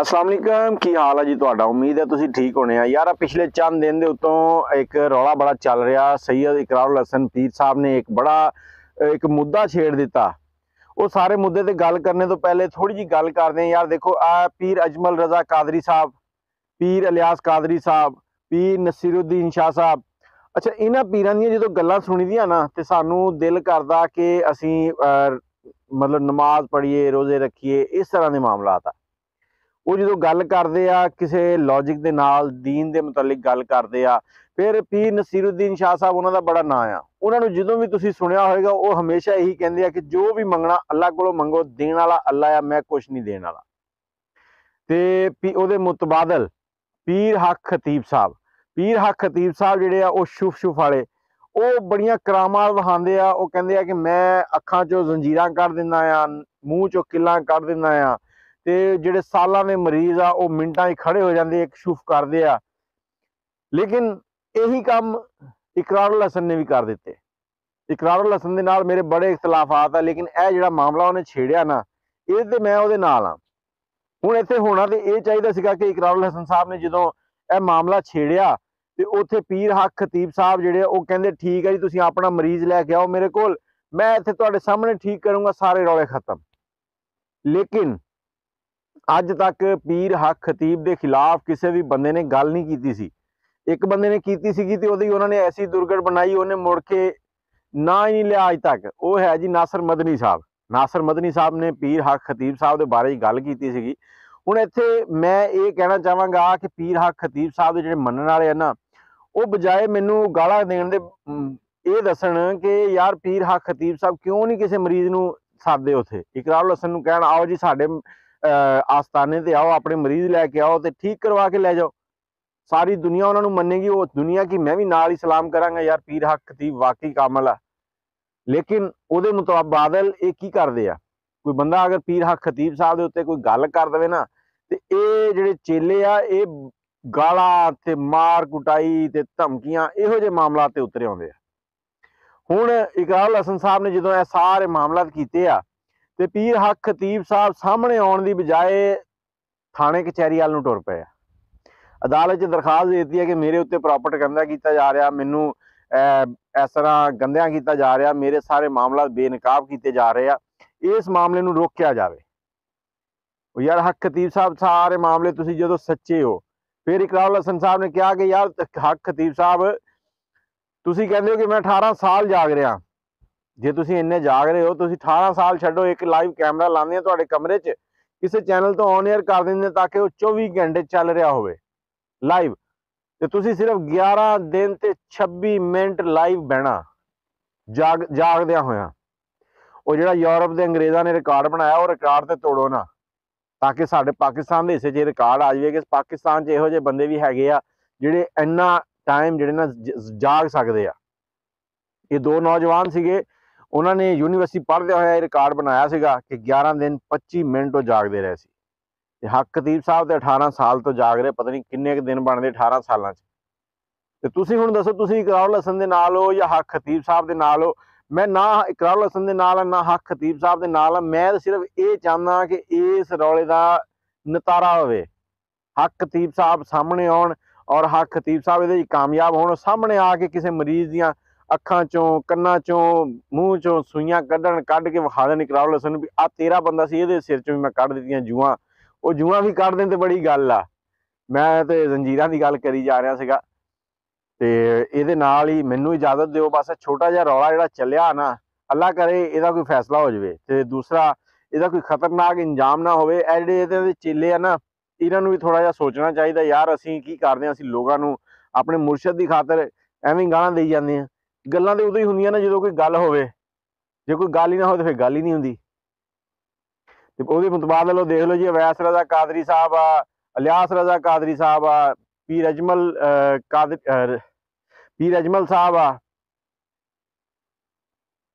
अस्सलाम वालेकुम की हाल है जी तुहाडा। उम्मीद है तुसीं ठीक होने आ यार। पिछले चंद दिन दे उत्तों एक रौला बड़ा चल रहा। सैयद इकरारुल हसन पीर साहब ने एक बड़ा एक मुद्दा छेड़ दिता। वो सारे मुद्दे ते गल करने तो पहले थोड़ी जी गल करते हैं यार। देखो आ पीर अजमल रजा कादरी साहब, पीर इलियास कादरी साहब, पीर नसीरुद्दीन शाह साहब, अच्छा इन्हां पीरां दी जो गल्लां सुनी दियां ना ते सानू दिल करदा कि असीं मतलब नमाज पढ़िए, रोजे रखिए, इस तरह के मामलात आ। वो जो गल करते आ किसी लॉजिक के नाल दीन के मुतलिक गल करते आ। फिर पीर नसीरुद्दीन शाह साहब उन्होंने बड़ा ना आ। उन्होंने जो भी तुसीं सुनिया होएगा वो हमेशा यही कहते हैं कि जो भी मंगना अल्लाह को मंगो, देने वाला अल्लाह आ, मैं कुछ नहीं देने वाला। ते ओहदे मुतबादल पीर हक खतीब साहब, पीर हक खतीब साहब जिहड़े आ वो शुफ शुफ वाले, वो बड़ियां करामात विखांदे आ। वो कहंदे आ कि मैं अखां चों जंजीरां कढ दिंदा आ, मूँह चों किल्लां कढ दिंदा आ, ते जिहड़े सालां दे मरीज आ वो मिंटां ही खड़े हो जांदे, एक शुफ करदे आ। लेकिन यही काम इकरारुल हसन ने भी कर दिते। इकरारुल हसन दे नाल मेरे बड़े इख्तलाफात आ, लेकिन यह जिहड़ा मामला उन्हें छेड़िया ना, ये ते मैं उहदे नाल आ। हुण इत्थे होना तो यह चाहिए सीगा कि इकरारुल हसन साहब ने जो यह मामला छेड़िया तो उत्थे पीर हक खतीब साहब जिहड़े वो कहंदे ठीक है जी, तुसीं अपना मरीज लैके आओ मेरे कोल, मैं इत्थे तुहाडे सामने ठीक करूंगा, सारे रौले खत्म। लेकिन अज तक पीर हक खतीब के खिलाफ किसी भी बंदे ने गल नहीं की सी। एक बंदे ने की सी तो उन्होंने ऐसी दुर्गढ़ बनाई, उन्हें मुड़ के ना ही नहीं लिया अज तक। वो है जी नासर मदनी साहब। नासर मदनी साहब ने पीर हक खतीब साहब के बारे गल की सी। हुण इत्थे मैं ये कहना चाहांगा कि पीर हक खतीब साहब के जिहड़े मनण वाले है ना, वो बजाए मैनू गालां देण दे ये दसन कि यार पीर हक खतीब साहब क्यों नहीं किसी मरीज नूं सददे उत्थे। इकरारुल हसन नूं कहण आओ जी साडे आस्थाने ते आओ, अपने मरीज लैके आओ तो ठीक करवा के लै जाओ, सारी दुनिया उन्होंने मनेगी। वो दुनिया की मैं भी नाल ही सलाम करांगा यार, पीर हक खतीब वाकई कामल आ। लेकिन उहदे मुताबादल ये की करदे आ, कोई बंदा अगर पीर हक खतीब साहब के उत्ते कोई गल कर दे ना तो ये जिहड़े चेले आ ये गालां ते मार कुटाई ते धमकियां इहो जे मामलात ते उतरे आउंदे आ। हुण इकरारुल हसन साहब ने जो सारे मामलात कीते आ ते पीर हक खतीब साहब सामने आउण दी बजाए थाने कचहरी वाल नूं टुर पे आ। अदालत च दरखास्त देती है कि मेरे उत्ते प्रॉपर गंदा किया जा रहा, मैनू इस तरह गंदियां किया जा रहा, मेरे सारे मामला बेनकाब किए जा रहे हैं, इस मामले नूं रोकिया जाए। यार हक खतीब साहब सारे मामले तुसीं जो सच्चे हो। फिर इकरारुल हसन साहब ने कहा कि यार हक खतीब साहब तुसीं कहंदे हो कि मैं 18 साल जाग रहा, जे तुसीं इन्ने जाग रहे हो तुसीं 18 साल छड्डो, एक लाइव कैमरा लाने तुहाडे कमरे च, किसी चैनल तो ऑन एयर कर देंगे ताकि वो 24 घंटे चल रहा हो लाइव, तो तुसीं सिर्फ 11 दिन ते 26 मिनट लाइव बहना जागद्या होया। वो जिहड़ा यूरोप के अंग्रेज़ों ने रिकॉर्ड बनाया वो रिकॉर्ड तो तोड़ो ना, ताकि साडे पाकिस्तान के हिस्से च रिकॉर्ड आ जाए कि पाकिस्तान च इहो जिहे बंदे भी हैगे आ जिहड़े इन्ना टाइम जिहड़े ना जाग सकदे आ। ये दो नौजवान सीगे, उन्होंने यूनीवर्सिटी पढ़दे होए रिकॉर्ड बनाया सीगा कि 11 दिन 25 मिनट वो जागते रहे सी। हक खतीब साहब तो 18 साल तो जाग रहे, पता नहीं किन्ने दिन बनते 18 साल तो तुसीं हुण दसो तुसीं इकरारुल हसन दे नाल हो या हक खतीब साहब दे नाल हो। मैं ना इकरारुल हसन दे नाल ना हक खतीब साहब दे नाल, मैं सिर्फ ये चाहना कि इस रौले का नितारा होवे, हक खतीब साहब सामने आउण और हक खतीब साहब इहदे कामयाब होण, सामने आके किसी मरीज दियां अखां चों कन्नां चों मूँह चों सूइयां कढ के विखा देण इकरारुल हसन भी आ तेरा बंदा सी, इहदे सिर चों भी मैं कढ दित्तियां जूआं, वो जूआं भी कढ देण ते बड़ी गल आ। मैं तो जंजीरां की गल करी जा रहा सीगा ते इहदे नाल ही मैनू इजाजत दिओ। बस छोटा जिहा रौला जिहड़ा चलिया ना, अल्लाह करे इहदा कोई फैसला हो जाए ते दूसरा इहदा कोई खतरनाक इंजाम ना होवे। इह जिहड़े इहदे चेले आ ना, इन्हां नूं भी थोड़ा जिहा सोचना चाहिए यार, असीं की करदे आं, असीं लोकां नूं अपने मुर्शद की खातर एवें गालां देई जांदे आं। गल्लां ते उदों ही हुंदियां ना जदों कोई गल होवे, जे कोई गल ही ना हो तो फिर गल ही नहीं हुंदी। ते उहदे मुतबादल वो देख लो जी अवैस रजा कादरी साहब आ, इलियास रजा कादरी साहब आ, पीर अजमल साहब आ,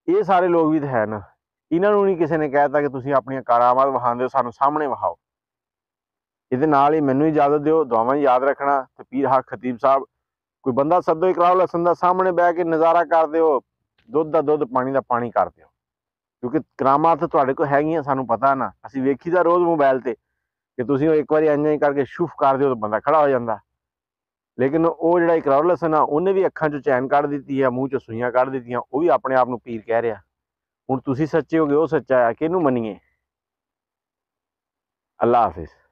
ये सारे लोग भी तो है ना, इन्हों नहीं किसी ने कहता कि तुसीं अपनी करामात विखांदे हो, सानूं सामने विखाओ। इहदे नाल ही मैनूं इजाजत दिओ, दुआवां याद रखना ते पीर हक खतीब साहब कोई बंदा सद्दो इकरारुल हसन दा, सामने बह के नज़ारा कर दिओ, दुध दा दुध पानी दा पानी कर दिओ, क्योंकि करामात तुहाडे कोल हैगियां, सानूं पता ना, असीं वेखी दा रोज़ मोबाइल ते। कि तुसीं एक बार इंज इंज करके शुफ कर दिओ तो बंदा खड़ा हो जाता। लेकिन वो जिहड़ा इकरारुल हसन आ उन्हें भी अखां चों चैन कढ़ दित्ती है, मूँह चों सूइयां कढ़ दित्तियां, वो भी अपने आप नूं पीर कह रहा। हुण तुसीं सच्चे हो गए, वो सच्चा है, किहनूं मन्नीए? अल्लाह हाफिज़।